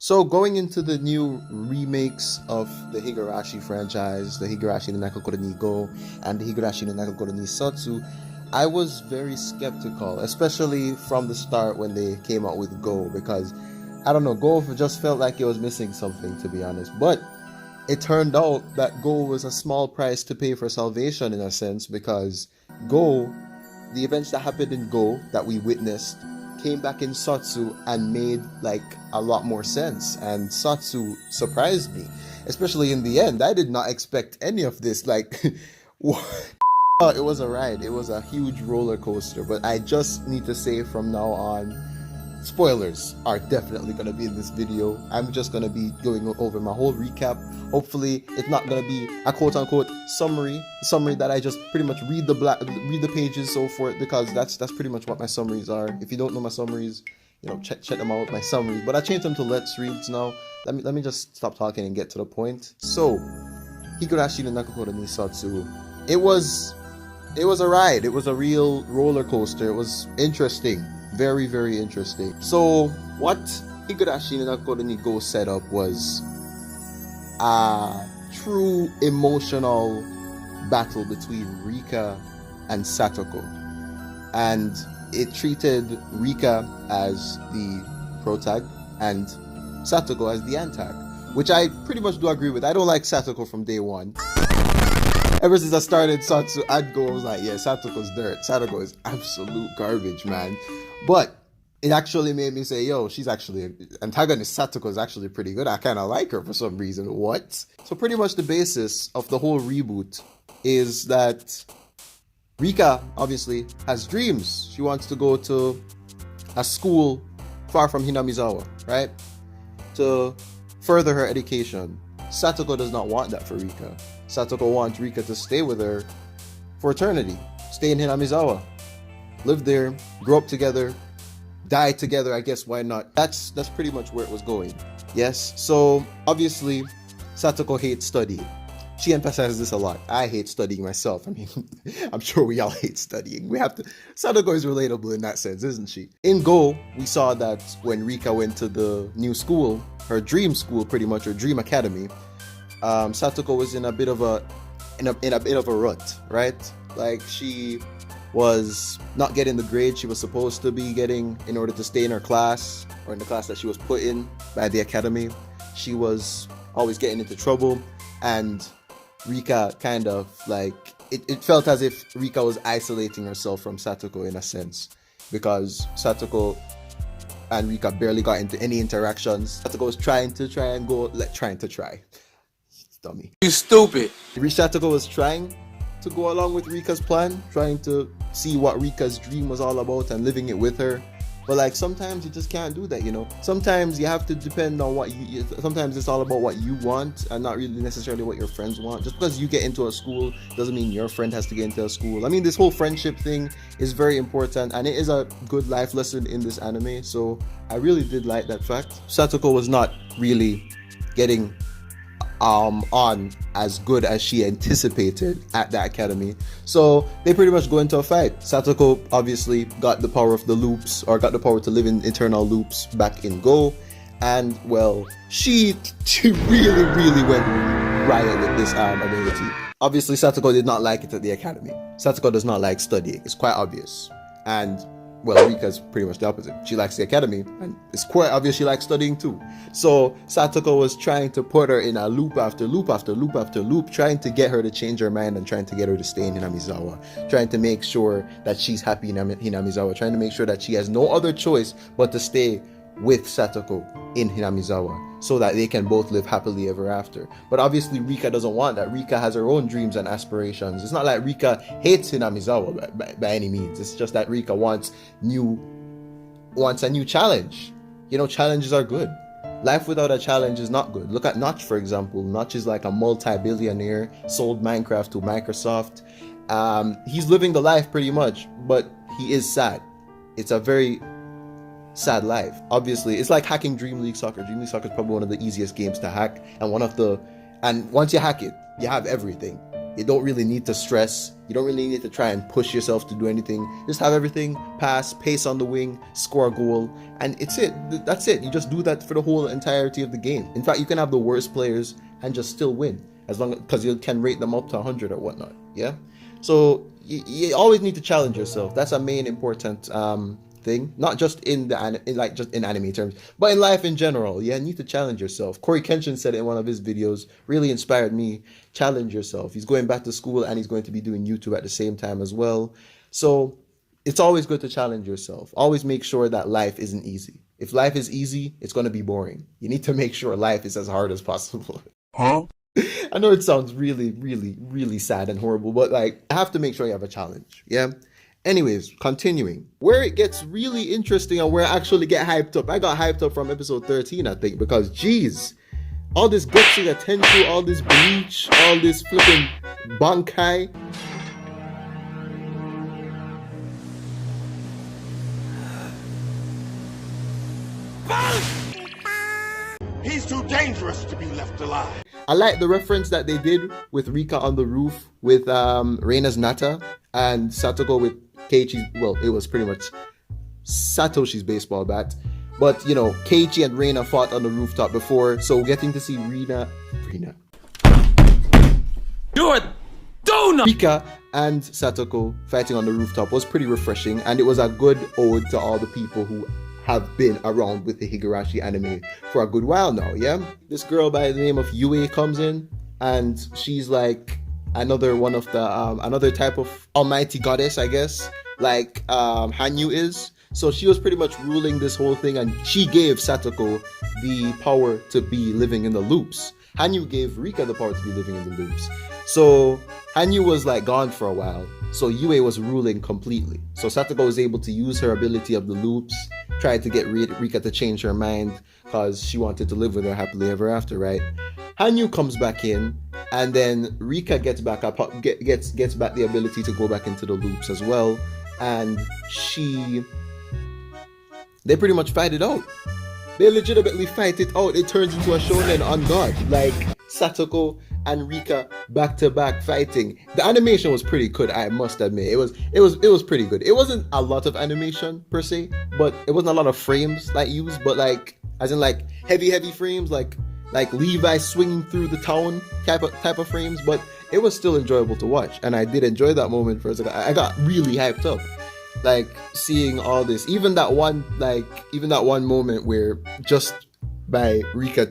So going into the new remakes of the Higurashi franchise, the Higurashi no Naku Go and the Higurashi no Naku SOTSU, I was very skeptical, especially from the start when they came out with Go, because I don't know, Go just felt like it was missing something, to be honest. But it turned out that Go was a small price to pay for salvation in a sense, because Go, the events that happened in Go that we witnessed, came back in Sotsu and made like a lot more sense, and Sotsu surprised me, especially in the end. I did not expect any of this. Like it was a ride, it was a huge roller coaster. But I just need to say from now on, spoilers are definitely going to be in this video. I'm just going to be going over my whole recap. Hopefully it's not going to be a quote-unquote summary that I just pretty much read the pages, so forth, because that's pretty much what my summaries are. If you don't know my summaries, you know, check them out, my summaries. But I changed them to let's reads now. Let me just stop talking and get to the point. So Higurashi no Naku Sotsu, it was a ride. It was a real roller coaster. It was interesting, very, very interesting. So what Higurashi no Naku Go set up was a true emotional battle between Rika and Satoko, and it treated Rika as the protag and Satoko as the antag, which I pretty much do agree with. I don't like Satoko from day one. Ever since I started Sotsu, I'd go, I was like, yeah, Satoko's dirt. Satoko is absolute garbage, man. But it actually made me say, yo, she's actually, antagonist Satoko is actually pretty good. I kind of like her for some reason. What? So pretty much the basis of the whole reboot is that Rika obviously has dreams. She wants to go to a school far from Hinamizawa, right? To further her education. Satoko does not want that for Rika. Satoko wants Rika to stay with her for eternity. Stay in Hinamizawa. Live there, grow up together, die together, I guess, why not? That's pretty much where it was going. Yes, so obviously Satoko hates studying. She emphasizes this a lot. I hate studying myself. I mean, I'm sure we all hate studying. Satoko is relatable in that sense, isn't she? In Go, we saw that when Rika went to the new school, her dream school, pretty much, her dream academy, Satoko was in a bit of a rut, right? Like, she was not getting the grade she was supposed to be getting in order to stay in her class, or in the class that she was put in by the academy. She was always getting into trouble, and Rika kind of like, it felt as if Rika was isolating herself from Satoko in a sense, because Satoko and Rika barely got into any interactions. Satoko was trying to try. Dummy. You stupid. Satoko was trying to go along with Rika's plan, trying to see what Rika's dream was all about and living it with her. But like, sometimes you just can't do that, you know. Sometimes you have to depend on what sometimes it's all about what you want and not really necessarily what your friends want. Just because you get into a school doesn't mean your friend has to get into a school. I mean, this whole friendship thing is very important, and it is a good life lesson in this anime, so I really did like that fact. Satoko was not really getting on as good as she anticipated at that academy, so they pretty much go into a fight. Satoko obviously got the power of the loops, or got the power to live in eternal loops back in Go, and well, she really went riot with this ability. Obviously Satoko did not like it at the academy. Satoko does not like studying, it's quite obvious, and well, Rika's pretty much the opposite. She likes the academy, and it's quite obvious she likes studying too. So Satoko was trying to put her in a loop after loop after loop after loop, trying to get her to change her mind and trying to get her to stay in Hinamizawa, trying to make sure that she's happy in Hinamizawa, trying to make sure that she has no other choice but to stay with Satoko in Hinamizawa, so that they can both live happily ever after. But obviously Rika doesn't want that. Rika has her own dreams and aspirations. It's not like Rika hates Hinamizawa by any means. It's just that Rika wants a new challenge. You know, challenges are good. Life without a challenge is not good. Look at Notch, for example. Notch is like a multi-billionaire, sold Minecraft to Microsoft. He's living the life pretty much, but he is sad. It's a very sad life. Obviously, it's like hacking Dream League Soccer. Dream League Soccer is probably one of the easiest games to hack, and once you hack it, you have everything. You don't really need to stress. You don't really need to try and push yourself to do anything. Just have everything pass, pace on the wing, score a goal, and it's it. That's it. You just do that for the whole entirety of the game. In fact, you can have the worst players and just still win, as long because you can rate them up to 100 or whatnot. Yeah. So you always need to challenge yourself. That's a main important thing, not just in anime terms, but in life in general. Yeah, you need to challenge yourself. Corey Kenshin said it in one of his videos, really inspired me. Challenge yourself. He's going back to school and he's going to be doing YouTube at the same time as well. So it's always good to challenge yourself. Always make sure that life isn't easy. If life is easy, it's going to be boring. You need to make sure life is as hard as possible. Huh? I know it sounds really, really, really sad and horrible, but like, I have to make sure you have a challenge. Yeah. Anyways, continuing. Where it gets really interesting and where I actually get hyped up. I got hyped up from episode 13, I think, because geez, all this Getsuga Tenshu, all this Bleach, all this flipping Bankai. He's too dangerous to be left alive. I like the reference that they did with Rika on the roof with Reina's Nata and Satoko with Keiichi's, well, it was pretty much Satoshi's baseball bat. But, you know, Keiichi and Reina fought on the rooftop before, so getting to see Rika and Satoko fighting on the rooftop was pretty refreshing, and it was a good ode to all the people who have been around with the Higurashi anime for a good while now, yeah? This girl by the name of Yue comes in, and she's like another one of the, another type of almighty goddess, I guess, like Hanyu is. So she was pretty much ruling this whole thing, and she gave Satoko the power to be living in the loops. Hanyu gave Rika the power to be living in the loops. So Hanyu was like gone for a while, so Yue was ruling completely. So Satoko was able to use her ability of the loops, tried to get Rika to change her mind because she wanted to live with her happily ever after, right? Hanyu comes back in, and then Rika gets back the ability to go back into the loops as well, and they pretty much fight it out. They legitimately fight it out. It turns into a shonen on God, like Satoko and Rika back to back fighting. The animation was pretty good, I must admit. It was pretty good. It wasn't a lot of animation per se, but it wasn't a lot of frames like used, but like as in like heavy frames, like Levi swinging through the town type of frames. But it was still enjoyable to watch, and I did enjoy that moment for a second. I got really hyped up, like seeing all this. Even that one moment where just by Rika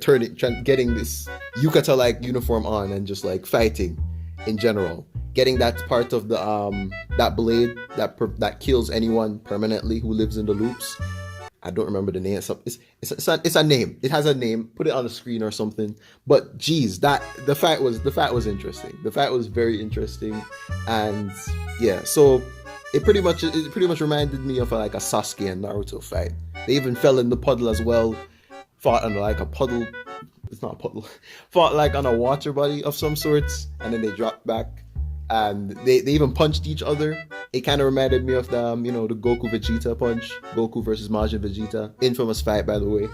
getting this yukata like uniform on and just like fighting in general, getting that part of the that blade that kills anyone permanently who lives in the loops. I don't remember the name. It's a name. It has a name. Put it on the screen or something. But geez, the fight was interesting. The fight was very interesting, and yeah. So it pretty much reminded me of like a Sasuke and Naruto fight. They even fell in the puddle as well. Fought on like a puddle. It's not a puddle. Fought like on a water body of some sorts, and then they dropped back, and they even punched each other. It kind of reminded me of the the Goku Vegeta punch, Goku versus Majin Vegeta, infamous fight by the way.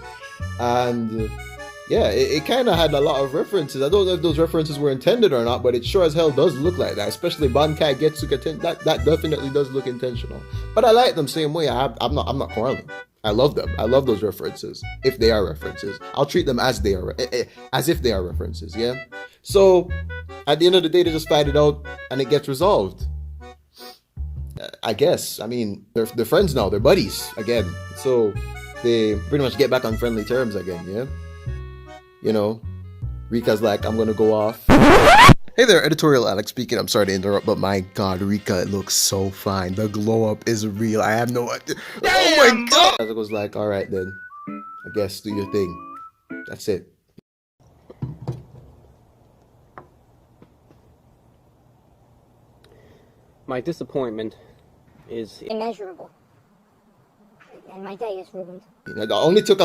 And yeah, it kind of had a lot of references. I don't know if those references were intended or not, but it sure as hell does look like that. Especially Bankai Getsuga that definitely does look intentional. But I like them same way. I'm not quarreling. I love them. I love those references. If they are references, I'll treat them as if they are references. Yeah. So at the end of the day, they just fight it out and it gets resolved. I guess. I mean, they're friends now. They're buddies again. So they pretty much get back on friendly terms again. Yeah. You know, Rika's like, I'm gonna go off. Hey there, Editorial Alex speaking. I'm sorry to interrupt, but my God, Rika looks so fine. The glow up is real. I have no idea. Oh my God! I was like, all right then. I guess do your thing. That's it. My disappointment is immeasurable, and my day is ruined. It only took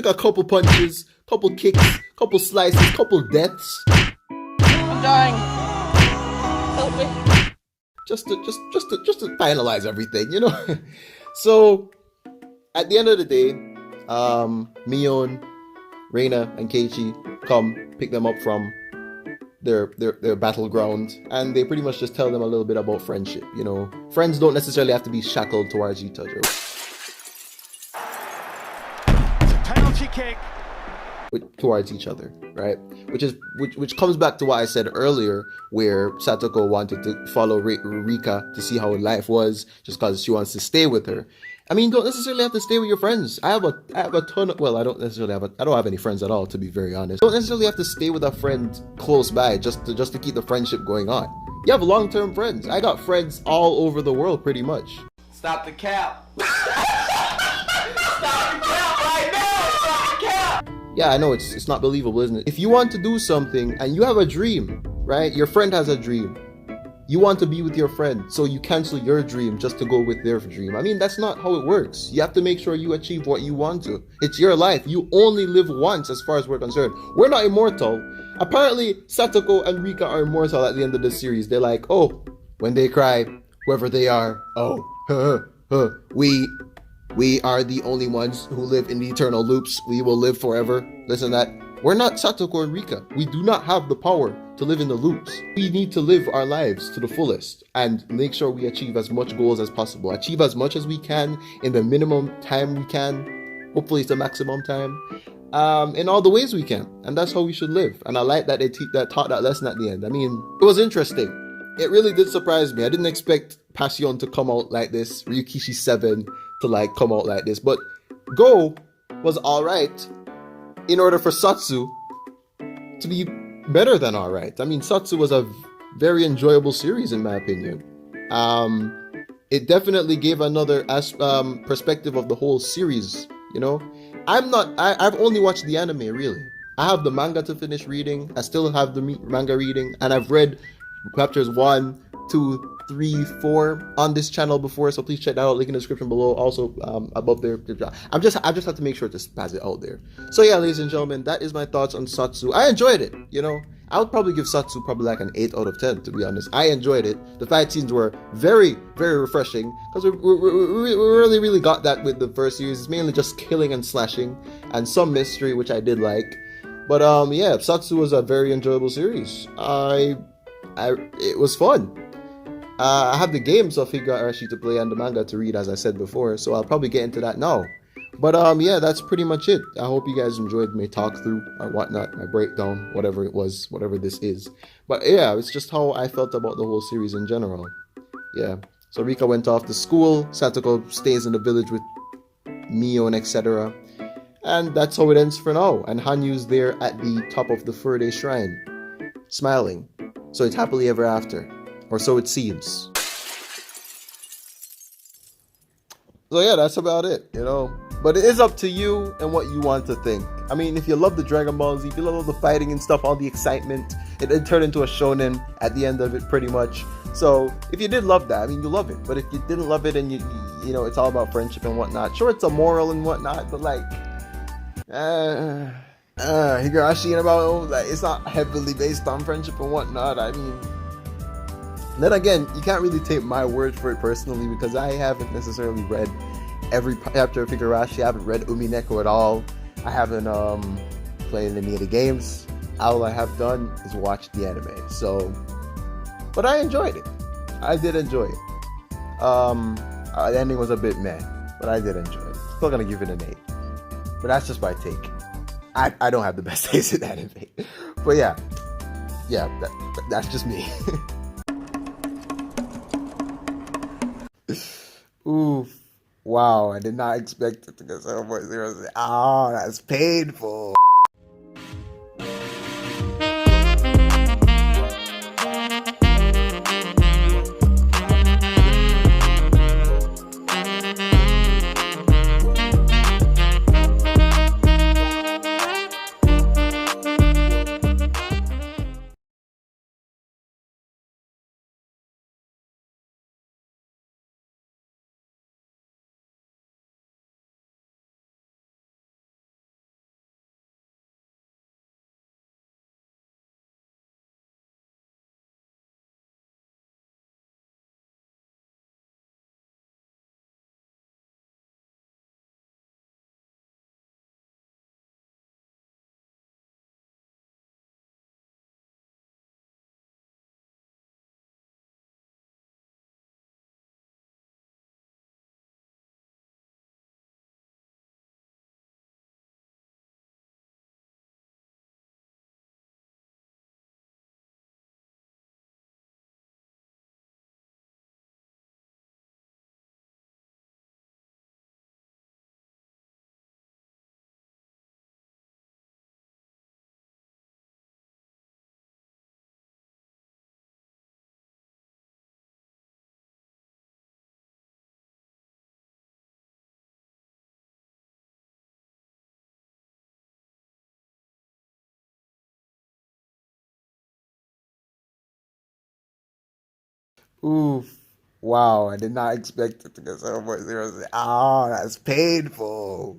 a couple punches, couple kicks, couple slices, couple deaths. I'm dying. Help me. Just to finalize everything, you know. So at the end of the day, Mion, Reina, and Keiichi come pick them up from their battleground, and they pretty much just tell them a little bit about friendship. You know, friends don't necessarily have to be shackled towards each other. Penalty kick. Towards each other, right? Which comes back to what I said earlier, where Satoko wanted to follow Rika to see how life was, just because she wants to stay with her. I mean, you don't necessarily have to stay with your friends. I have a ton of, well, I don't have any friends at all, to be very honest. You don't necessarily have to stay with a friend close by just to keep the friendship going on. You have long-term friends. I got friends all over the world, pretty much. Stop the cap. Stop the cap right now. Stop the cap. Yeah, I know it's not believable, isn't it? If you want to do something and you have a dream, right? Your friend has a dream. You want to be with your friend, so you cancel your dream just to go with their dream. I mean, that's not how it works. You have to make sure you achieve what you want to. It's your life. You only live once as far as we're concerned. We're not immortal. Apparently, Satoko and Rika are immortal at the end of the series. They're like, oh, when they cry, whoever they are, we are the only ones who live in the eternal loops. We will live forever. Listen to that. We're not Satoko and Rika. We do not have the power to live in the loops. We need to live our lives to the fullest and make sure we achieve as much goals as possible. Achieve as much as we can in the minimum time we can. Hopefully it's the maximum time. In all the ways we can. And that's how we should live. And I like that they taught that lesson at the end. I mean, it was interesting. It really did surprise me. I didn't expect Passione to come out like this. Ryukishi 7 to like come out like this. But GOU was alright in order for Sotsu to be better than alright. I mean, Sotsu was a very enjoyable series in my opinion. It definitely gave another perspective of the whole series, you know? I've only watched the anime, really. I have the manga to finish reading. I still have the manga reading, and I've read chapters 1, 2, 3, 4 on this channel before, so please check that out. Link in the description below. Also, above there. I just have to make sure to pass it out there. So yeah, ladies and gentlemen, that is my thoughts on Sotsu. I enjoyed it. You know, I would probably give Sotsu probably like an 8 out of 10, to be honest. I enjoyed it. The fight scenes were very, very refreshing because we really got that with the first series. It's mainly just killing and slashing and some mystery, which I did like. But yeah, Sotsu was a very enjoyable series. It was fun. I have the games of Higurashi to play and the manga to read, as I said before, so I'll probably get into that now. But yeah, that's pretty much it. I hope you guys enjoyed my talk through or whatnot, my breakdown, whatever it was, whatever this is. But yeah, it's just how I felt about the whole series in general. Yeah. So Rika went off to school, Satoko stays in the village with Mio and etc. And that's how it ends for now. And Hanyu's there at the top of the Furde shrine, smiling. So it's happily ever after. Or so it seems. So yeah, that's about it, you know. But it is up to you and what you want to think. I mean, if you love the Dragon Ball Z, if you love all the fighting and stuff, all the excitement, it turned into a shonen at the end of it pretty much. So if you did love that, I mean, you love it. But if you didn't love it and you know, it's all about friendship and whatnot. Sure, it's a moral and whatnot, but like, Higurashi and about, like, it's not heavily based on friendship and whatnot. I mean, then again, you can't really take my word for it personally because I haven't necessarily read every chapter of Higurashi. I haven't read Umineko at all. I haven't played any of the games. All I have done is watch the anime. So, but I enjoyed it. I did enjoy it. The ending was a bit meh, but I did enjoy it. Still gonna give it an 8. But that's just my take. I don't have the best taste in anime. But yeah, that's just me. Oof. Wow, I did not expect it to go 7.0. Oh, that's painful. Oof. Wow, I did not expect it to get 0.06. Ah, that's painful.